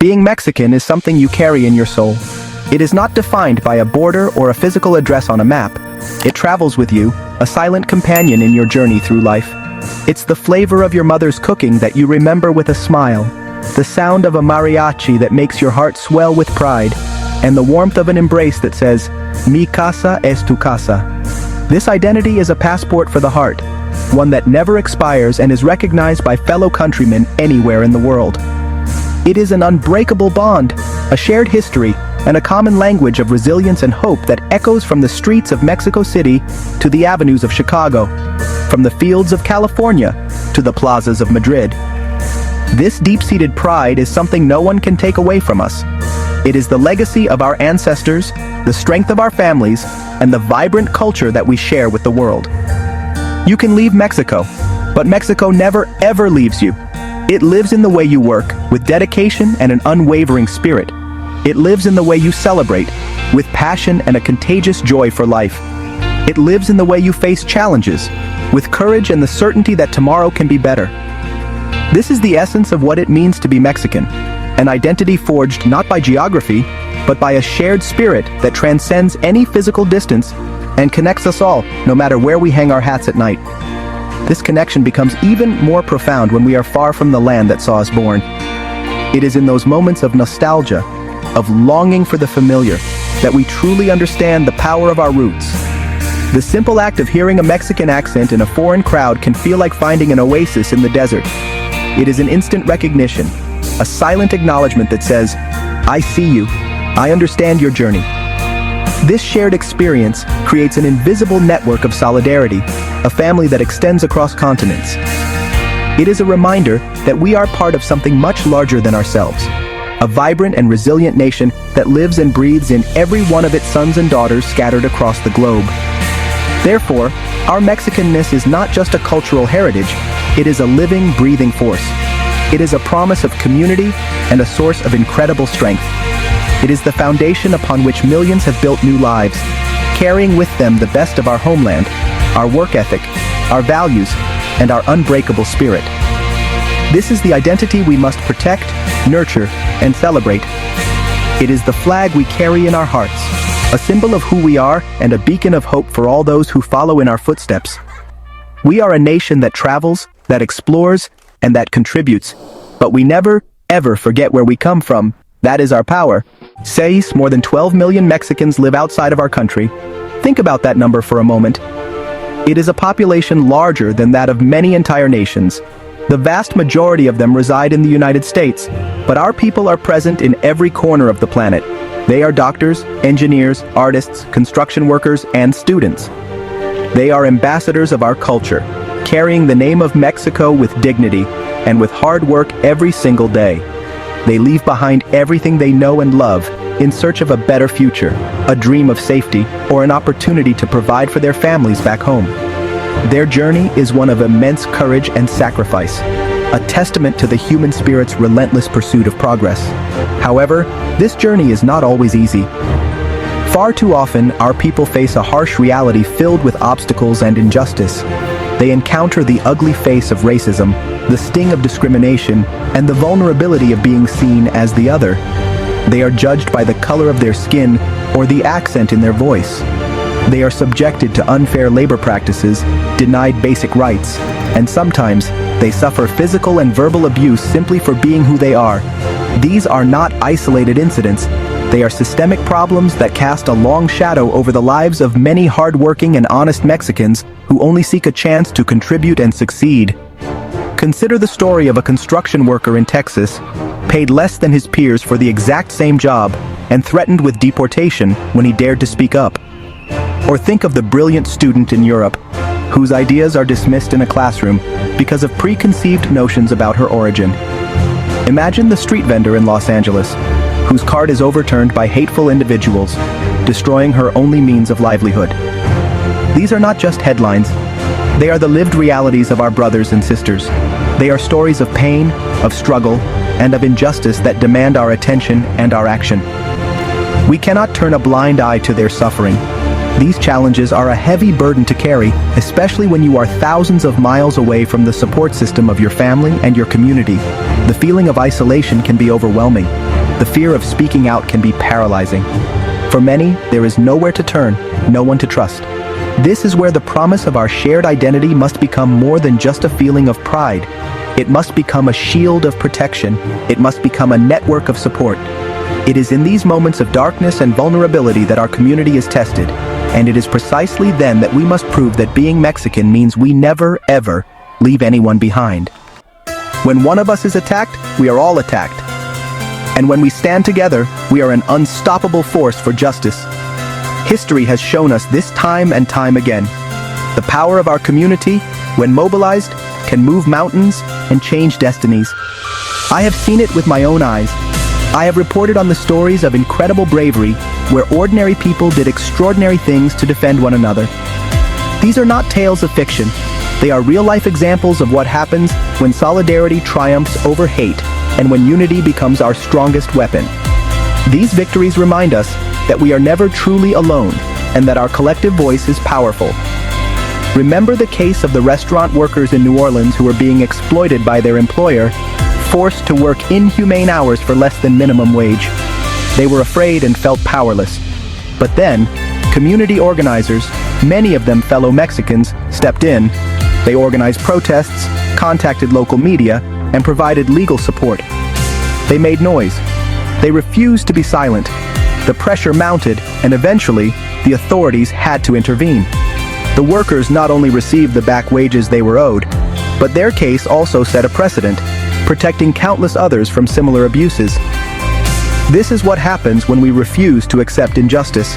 Being Mexican is something you carry in your soul. It is not defined by a border or a physical address on a map. It travels with you, a silent companion in your journey through life. It's the flavor of your mother's cooking that you remember with a smile, the sound of a mariachi that makes your heart swell with pride, and the warmth of an embrace that says, "Mi casa es tu casa." This identity is a passport for the heart, one that never expires and is recognized by fellow countrymen anywhere in the world. It is an unbreakable bond, a shared history, and a common language of resilience and hope that echoes from the streets of Mexico City to the avenues of Chicago, from the fields of California to the plazas of Madrid. This deep-seated pride is something no one can take away from us. It is the legacy of our ancestors, the strength of our families, and the vibrant culture that we share with the world. You can leave Mexico, but Mexico never ever leaves you. It lives in the way you work, with dedication and an unwavering spirit. It lives in the way you celebrate, with passion and a contagious joy for life. It lives in the way you face challenges, with courage and the certainty that tomorrow can be better. This is the essence of what it means to be Mexican, an identity forged not by geography, but by a shared spirit that transcends any physical distance and connects us all, no matter where we hang our hats at night. This connection becomes even more profound when we are far from the land that saw us born. It is in those moments of nostalgia, of longing for the familiar, that we truly understand the power of our roots. The simple act of hearing a Mexican accent in a foreign crowd can feel like finding an oasis in the desert. It is an instant recognition, a silent acknowledgement that says, "I see you, I understand your journey." This shared experience creates an invisible network of solidarity, a family that extends across continents. It is a reminder that we are part of something much larger than ourselves, a vibrant and resilient nation that lives and breathes in every one of its sons and daughters scattered across the globe. Therefore, our Mexicanness is not just a cultural heritage, it is a living, breathing force. It is a promise of community and a source of incredible strength. It is the foundation upon which millions have built new lives, carrying with them the best of our homeland, our work ethic, our values, and our unbreakable spirit. This is the identity we must protect, nurture, and celebrate. It is the flag we carry in our hearts, a symbol of who we are and a beacon of hope for all those who follow in our footsteps. We are a nation that travels, that explores, and that contributes, but we never, ever forget where we come from. That is our power. More than 12 million Mexicans live outside of our country. Think about that number for a moment. It is a population larger than that of many entire nations. The vast majority of them reside in the United States, but our people are present in every corner of the planet. They are doctors, engineers, artists, construction workers, and students. They are ambassadors of our culture, carrying the name of Mexico with dignity and with hard work every single day. They leave behind everything they know and love in search of a better future, a dream of safety, or an opportunity to provide for their families back home. Their journey is one of immense courage and sacrifice, a testament to the human spirit's relentless pursuit of progress. However, this journey is not always easy. Far too often, our people face a harsh reality filled with obstacles and injustice. They encounter the ugly face of racism, the sting of discrimination, and the vulnerability of being seen as the other. They are judged by the color of their skin or the accent in their voice. They are subjected to unfair labor practices, denied basic rights, and sometimes they suffer physical and verbal abuse simply for being who they are. These are not isolated incidents. They are systemic problems that cast a long shadow over the lives of many hardworking and honest Mexicans who only seek a chance to contribute and succeed. Consider the story of a construction worker in Texas, paid less than his peers for the exact same job and threatened with deportation when he dared to speak up. Or think of the brilliant student in Europe, whose ideas are dismissed in a classroom because of preconceived notions about her origin. Imagine the street vendor in Los Angeles, whose cart is overturned by hateful individuals, destroying her only means of livelihood. These are not just headlines. They are the lived realities of our brothers and sisters. They are stories of pain, of struggle, and of injustice that demand our attention and our action. We cannot turn a blind eye to their suffering. These challenges are a heavy burden to carry, especially when you are thousands of miles away from the support system of your family and your community. The feeling of isolation can be overwhelming. the fear of speaking out can be paralyzing. For many, there is nowhere to turn, no one to trust. This is where the promise of our shared identity must become more than just a feeling of pride. It must become a shield of protection. It must become a network of support. It is in these moments of darkness and vulnerability that our community is tested, and it is precisely then that we must prove that being Mexican means we never, ever leave anyone behind. When one of us is attacked, we are all attacked. And when we stand together, we are an unstoppable force for justice. History has shown us this time and time again. The power of our community, when mobilized, can move mountains and change destinies. I have seen it with my own eyes. I have reported on the stories of incredible bravery where ordinary people did extraordinary things to defend one another. These are not tales of fiction. They are real-life examples of what happens when solidarity triumphs over hate and when unity becomes our strongest weapon. These victories remind us that we are never truly alone and that our collective voice is powerful. Remember the case of the restaurant workers in New Orleans who were being exploited by their employer, forced to work inhumane hours for less than minimum wage. They were afraid and felt powerless. But then, community organizers, many of them fellow Mexicans, stepped in. They organized protests, contacted local media, and provided legal support. They made noise. They refused to be silent. The pressure mounted, and eventually, the authorities had to intervene. The workers not only received the back wages they were owed, but their case also set a precedent, protecting countless others from similar abuses. This is what happens when we refuse to accept injustice.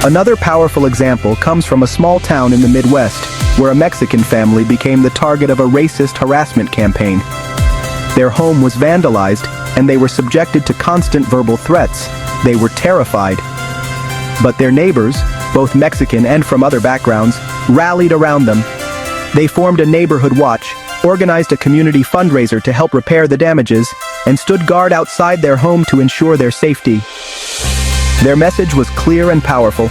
Another powerful example comes from a small town in the Midwest, where a Mexican family became the target of a racist harassment campaign. Their home was vandalized, and they were subjected to constant verbal threats. They were terrified. But their neighbors, both Mexican and from other backgrounds, rallied around them. They formed a neighborhood watch, organized a community fundraiser to help repair the damages, and stood guard outside their home to ensure their safety. Their message was clear and powerful.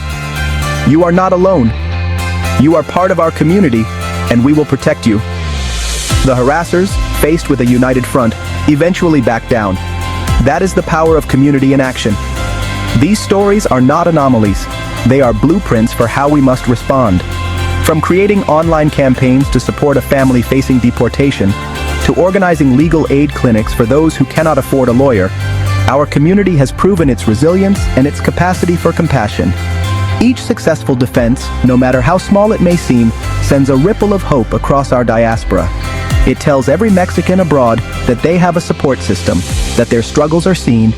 You are not alone. You are part of our community, and we will protect you. The harassers, faced with a united front, eventually backed down. That is the power of community in action. These stories are not anomalies. They are blueprints for how we must respond. From creating online campaigns to support a family facing deportation, to organizing legal aid clinics for those who cannot afford a lawyer, our community has proven its resilience and its capacity for compassion. Each successful defense, no matter how small it may seem, sends a ripple of hope across our diaspora. It tells every Mexican abroad that they have a support system, that their struggles are seen,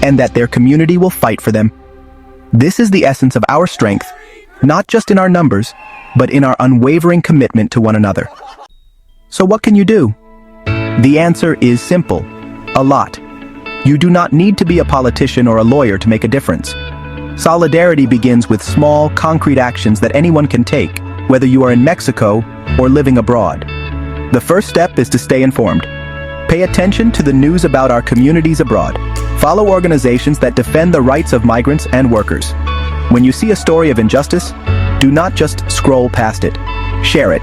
and that their community will fight for them. This is the essence of our strength, not just in our numbers, but in our unwavering commitment to one another. So what can you do? The answer is simple: a lot. You do not need to be a politician or a lawyer to make a difference. Solidarity begins with small, concrete actions that anyone can take, whether you are in Mexico or living abroad. The first step is to stay informed. Pay attention to the news about our communities abroad. Follow organizations that defend the rights of migrants and workers. When you see a story of injustice, do not just scroll past it. Share it.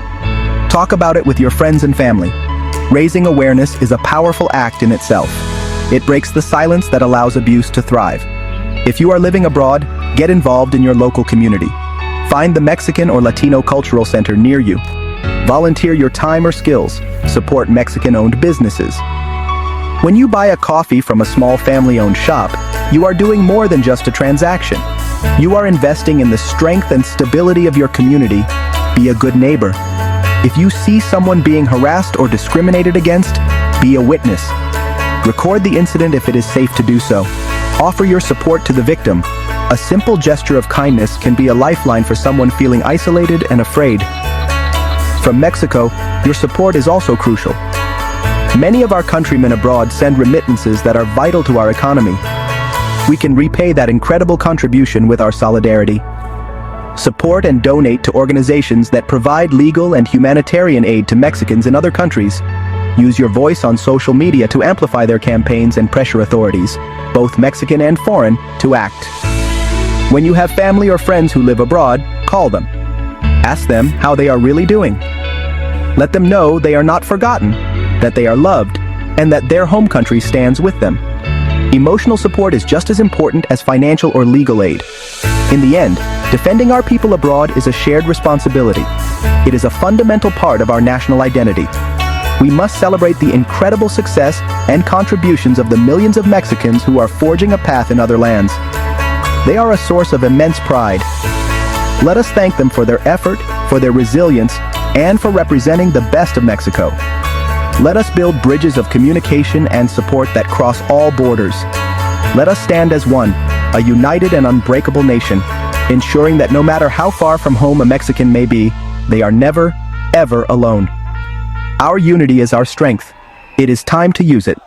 Talk about it with your friends and family. Raising awareness is a powerful act in itself. It breaks the silence that allows abuse to thrive. If you are living abroad, get involved in your local community. Find the Mexican or Latino cultural center near you. Volunteer your time or skills. Support Mexican-owned businesses. When you buy a coffee from a small family-owned shop, you are doing more than just a transaction. You are investing in the strength and stability of your community. Be a good neighbor. If you see someone being harassed or discriminated against, be a witness. Record the incident if it is safe to do so. Offer your support to the victim. A simple gesture of kindness can be a lifeline for someone feeling isolated and afraid. From Mexico, your support is also crucial. Many of our countrymen abroad send remittances that are vital to our economy. We can repay that incredible contribution with our solidarity. Support and donate to organizations that provide legal and humanitarian aid to Mexicans in other countries. Use your voice on social media to amplify their campaigns and pressure authorities, both Mexican and foreign, to act. When you have family or friends who live abroad, call them. Ask them how they are really doing. Let them know they are not forgotten, that they are loved, and that their home country stands with them. Emotional support is just as important as financial or legal aid. In the end, defending our people abroad is a shared responsibility. It is a fundamental part of our national identity. We must celebrate the incredible success and contributions of the millions of Mexicans who are forging a path in other lands. They are a source of immense pride. Let us thank them for their effort, for their resilience, and for representing the best of Mexico. Let us build bridges of communication and support that cross all borders. Let us stand as one, a united and unbreakable nation, ensuring that no matter how far from home a Mexican may be, they are never, ever alone. Our unity is our strength. It is time to use it.